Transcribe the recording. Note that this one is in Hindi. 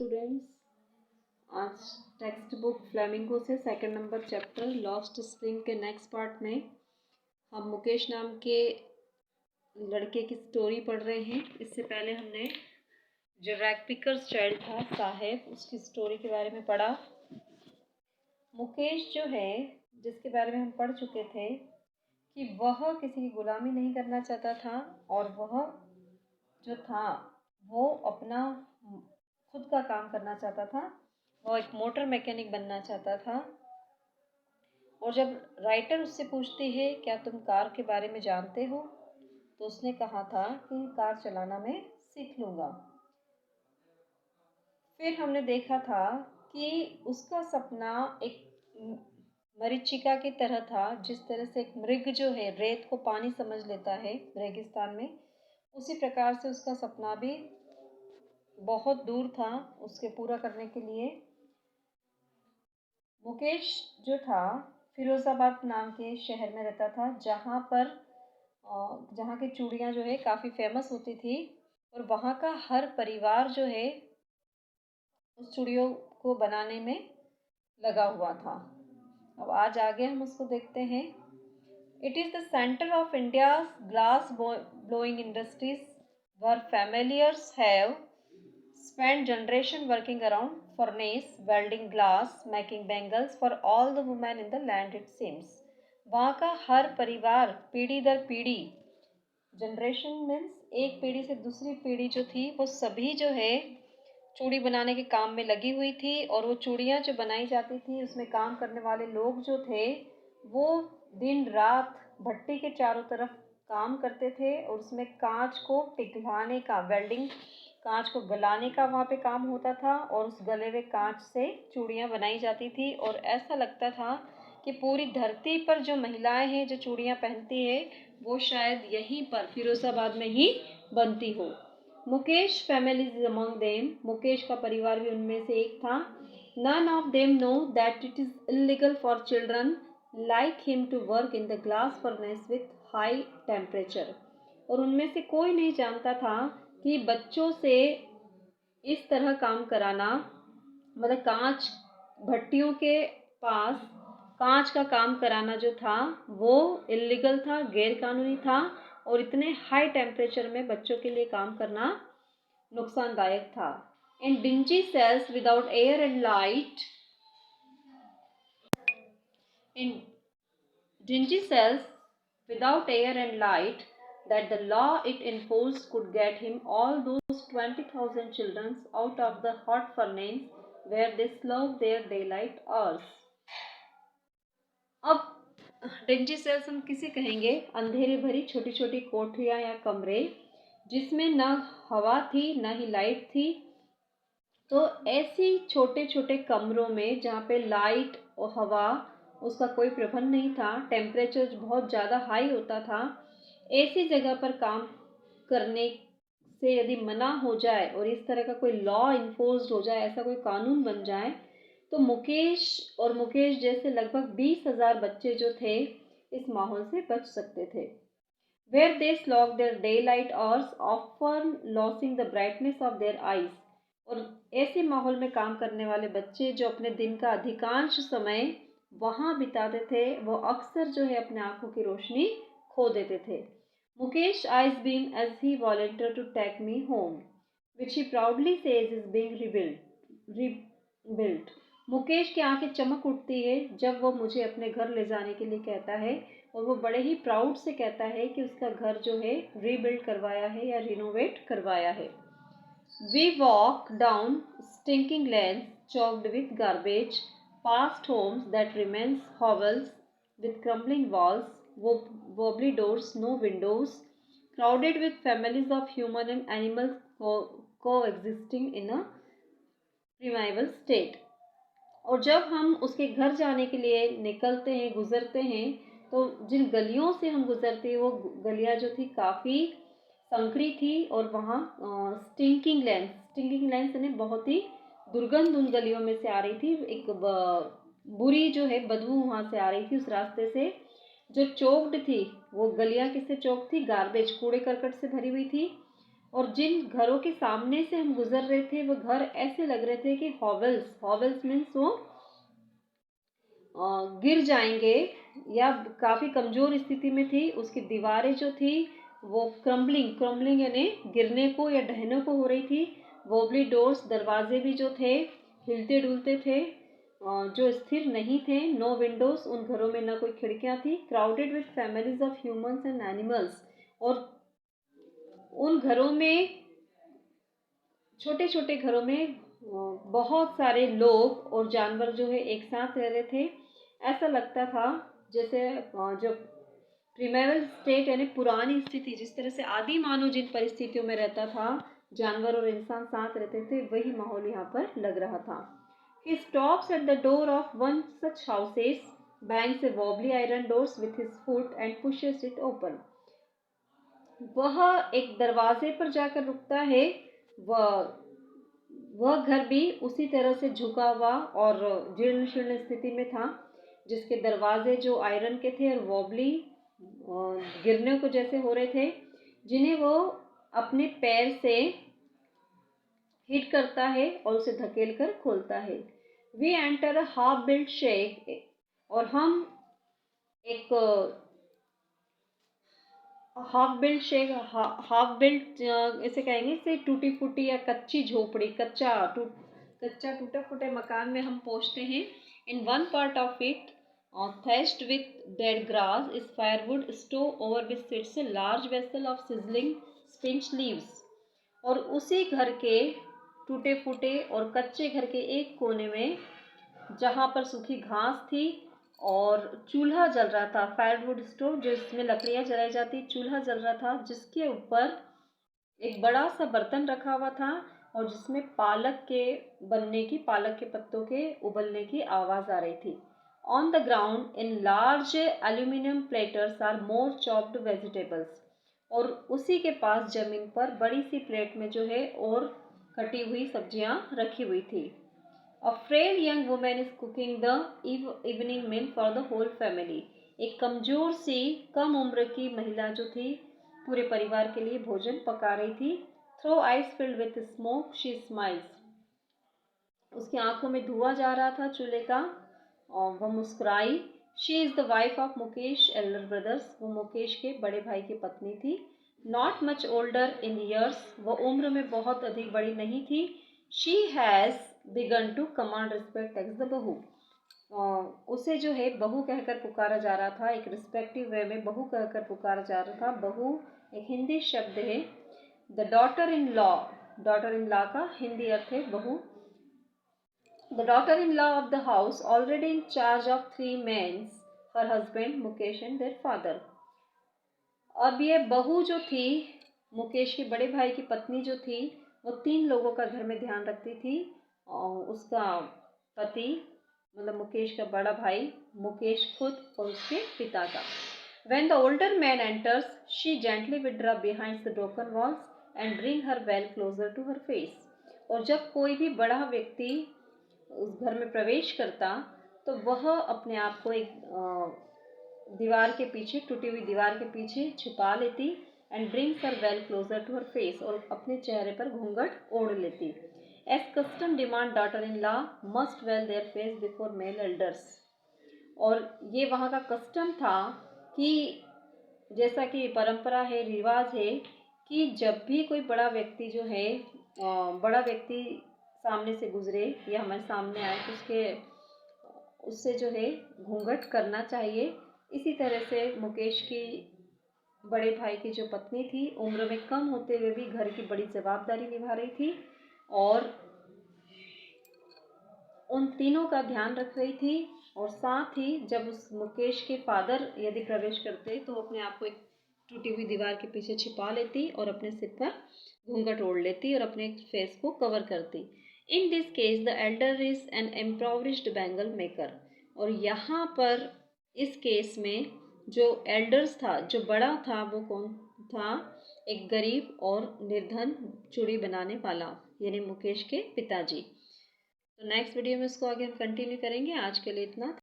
स्टूडेंट्स, आज टेक्स्ट बुक फ्लेमिंगो से second number chapter lost spring के नेक्स्ट पार्ट में हम मुकेश नाम के लड़के की स्टोरी पढ़ रहे हैं। इससे पहले हमने जो रैग पिकर्स चाइल्ड था साहेब, उसकी स्टोरी के बारे में पढ़ा। मुकेश जो है, जिसके बारे में हम पढ़ चुके थे कि वह किसी की गुलामी नहीं करना चाहता था और वह जो था वो अपना खुद का काम करना चाहता था। वो एक मोटर मैकेनिक बनना चाहता था। और जब राइटर उससे पूछती है क्या तुम कार के बारे में जानते हो, तो उसने कहा था कि कार चलाना मैं सीख लूँगा। फिर हमने देखा था कि उसका सपना एक मरीचिका की तरह था। जिस तरह से एक मृग जो है रेत को पानी समझ लेता है रेगिस्तान में, उसी प्रकार से उसका सपना भी बहुत दूर था उसके पूरा करने के लिए। मुकेश जो था फिरोज़ाबाद नाम के शहर में रहता था, जहाँ की चूड़ियाँ जो है काफ़ी फेमस होती थी और वहाँ का हर परिवार जो है उस चूड़ियों को बनाने में लगा हुआ था। अब आज आगे हम उसको देखते हैं। It is the centre of India's glass blowing industries were familiars have spent generation working around furnace, welding glass, making bangles for all the women in the land it seems. वहाँ का हर परिवार पीढ़ी दर पीढ़ी, जनरेशन मीन्स एक पीढ़ी से दूसरी पीढ़ी जो थी, वो सभी जो है चूड़ी बनाने के काम में लगी हुई थी। और वो चूड़ियाँ जो बनाई जाती थी उसमें काम करने वाले लोग जो थे वो दिन रात भट्टी के चारों तरफ काम करते थे और उसमें कांच को पिघलाने का, वेल्डिंग, कांच को गलाने का वहाँ पे काम होता था और उस गले हुए कांच से चूड़ियाँ बनाई जाती थी। और ऐसा लगता था कि पूरी धरती पर जो महिलाएं हैं जो चूड़ियाँ पहनती है वो शायद यहीं पर फिरोज़ाबाद में ही बनती हो। Mukesh family is among them, Mukesh का परिवार भी उनमें से एक था। None of them know that it is illegal for children like him to work in the glass furnace with high temperature. और उनमें से कोई नहीं जानता था कि बच्चों से इस तरह काम कराना, मतलब कांच भट्टियों के पास कांच का काम कराना जो था वो इलीगल था, गैर कानूनी था। और इतने हाई टेम्परेचर में बच्चों के लिए काम करना नुकसानदायक था। In dingy cells without air and light, in dingy cells without air and light that the law it enforced could get him all those 20,000 children out of the hot furnace where they slog their daylight hours. अब डिंजी सेल्स हम किसे कहेंगे? अंधेरे भरी छोटी छोटी कोठरियाँ या कमरे जिसमें न हवा थी न ही लाइट थी। तो ऐसी छोटे छोटे कमरों में जहाँ पे लाइट और हवा उसका कोई प्रबंध नहीं था, टेम्परेचर बहुत ज़्यादा हाई होता था, ऐसी जगह पर काम करने से यदि मना हो जाए और इस तरह का कोई लॉ इन्फोर्स्ड हो जाए, ऐसा कोई कानून बन जाए, तो मुकेश और मुकेश जैसे लगभग 20,000 बच्चे जो थे इस माहौल से बच सकते थे। Where they slog their daylight hours, often losing the brightness of their eyes. और ऐसे माहौल में काम करने वाले बच्चे जो अपने दिन का अधिकांश समय वहाँ बिताते थे, वो अक्सर जो है अपने आंखों की रोशनी खो देते थे। Mukesh eyes beam as he volunteered to take me home, which he proudly says is being rebuilt. Mukesh की आंखें चमक उठती है जब वो मुझे अपने घर ले जाने के लिए कहता है और वो बड़े ही प्राउड से कहता है कि उसका घर जो है रीबिल्ड करवाया है या रिनोवेट करवाया है। We walk down stinking lanes choked with garbage, past homes that remains hovels with crumbling walls, wobbly doors, no windows, crowded with families of human and animals coexisting in a primeval state. और जब हम उसके घर जाने के लिए निकलते हैं, गुजरते हैं, तो जिन गलियों से हम गुजरते हैं वो गलियां जो थी काफ़ी संकरी थी और वहाँ स्टिंकिंग लैंड यानी बहुत ही दुर्गंध उन गलियों में से आ रही थी। एक बुरी जो है बदबू वहाँ से आ रही थी उस रास्ते से। जो चौक्ड थी वो गलियाँ किससे चौक थी? गार्बेज, कूड़े करकट से भरी हुई थी। और जिन घरों के सामने से हम गुजर रहे थे वो घर ऐसे लग रहे थे कि हॉवेल्स मीन्स वो गिर जाएंगे या काफ़ी कमज़ोर स्थिति में थी। उसकी दीवारें जो थी वो क्रम्बलिंग यानी गिरने को या ढहने को हो रही थी। वोबली डोर्स, दरवाजे भी जो थे हिलते डुलते थे, जो स्थिर नहीं थे। नो विंडोज़, उन घरों में ना कोई खिड़कियां थी। Crowded with families of humans and animals, और उन घरों में, छोटे छोटे घरों में बहुत सारे लोग और जानवर जो है एक साथ रह रहे थे। ऐसा लगता था जैसे जो प्रीमेवल स्टेट यानी पुरानी स्थिति, जिस तरह से आदि मानव जिन परिस्थितियों में रहता था, जानवर और इंसान साथ रहते थे, वही माहौल यहाँ पर लग रहा था। He stops at the door of one such houses, bangs a wobbly iron doors with his foot and pushes it open. वह एक दरवाजे पर जाकर रुकता है। वह घर भी उसी तरह से झुका हुआ और जीर्ण शीर्ण स्थिति में था, जिसके दरवाजे जो आयरन के थे और वॉबली गिरने को जैसे हो रहे थे, जिन्हें वो अपने पैर से हिट करता है और उसे धकेल कर खोलता है। We enter a half built shack, और हम एक हाफ बिल्ट इसे कहेंगे, इसे टूटी फूटी या कच्ची झोपड़ी, कच्चा टूटा फूटे मकान में हम पहुंचते हैं। In one part of it, thatched with dead grass, is firewood stove over which sits a large vessel of sizzling spinach leaves. और उसी घर के टूटे फूटे और कच्चे घर के एक कोने में, जहाँ पर सूखी घास थी और चूल्हा जल रहा था, फायरवुड स्टोव जिसमें लकड़ियाँ जलाई जाती, चूल्हा जल रहा था, जिसके ऊपर एक बड़ा सा बर्तन रखा हुआ था और जिसमें पालक के पत्तों के उबलने की आवाज़ आ रही थी। On the ground in large aluminium platters are more chopped vegetables, और उसी के पास जमीन पर बड़ी सी प्लेट में जो है और कटी हुई सब्जियां रखी हुई थी। A frail young woman is cooking the evening meal for the whole family. एक कमजोर सी कम उम्र की महिला जो थी पूरे परिवार के लिए भोजन पका रही थी। Through eyes filled with smoke, she smiles. उसकी आंखों में धुआं जा रहा था चूल्हे का और वह मुस्कुराई। She is the wife of Mukesh elder brothers. वो मुकेश के बड़े भाई की पत्नी थी। Not much older in years. वह उम्र में बहुत अधिक बड़ी नहीं थी। She has begun to command respect as the बहू। उसे जो है बहू कहकर पुकारा जा रहा था, एक रिस्पेक्टिव वे में बहू कहकर पुकारा जा रहा था। बहू एक हिंदी शब्द है। द डॉटर इन लॉ का हिंदी अर्थ है बहू। The daughter-in-law of the house, already in charge of 3 men, her husband Mukesh and their father. अब ये बहू जो थी, मुकेश के बड़े भाई की पत्नी जो थी, वो 3 लोगों का घर में ध्यान रखती थी। और उसका पति मतलब मुकेश का बड़ा भाई, मुकेश खुद और उसके पिता का। When the older man enters, she gently withdraw behind the broken walls and bring her well closer to her face. और जब कोई भी बड़ा व्यक्ति उस घर में प्रवेश करता तो वह अपने आप को एक दीवार के पीछे, टूटी हुई दीवार के पीछे छिपा लेती and brings her veil closer to her face, और अपने चेहरे पर घूंघट ओढ़ लेती। As custom demand daughter in law must veil their face before male elders, और ये वहाँ का कस्टम था कि जैसा कि परंपरा है, रिवाज है कि जब भी कोई बड़ा व्यक्ति जो है बड़ा व्यक्ति सामने से गुजरे या हमारे सामने आए तो उससे जो है घूंघट करना चाहिए। इसी तरह से मुकेश की बड़े भाई की जो पत्नी थी, उम्र में कम होते हुए भी घर की बड़ी जवाबदारी निभा रही थी और उन तीनों का ध्यान रख रही थी। और साथ ही जब उस मुकेश के फादर यदि प्रवेश करते तो अपने आप को एक टूटी हुई दीवार के पीछे छिपा लेती और अपने सिर पर घूंघट ओढ़ लेती और अपने फेस को कवर करती। In this case the elder is an improvised bangle maker, और यहाँ पर इस केस में जो एल्डर्स था, जो बड़ा था, वो कौन था? एक गरीब और निर्धन चूड़ी बनाने वाला, यानी मुकेश के पिताजी। तो नेक्स्ट वीडियो में इसको आगे हम कंटिन्यू करेंगे। आज के लिए इतना।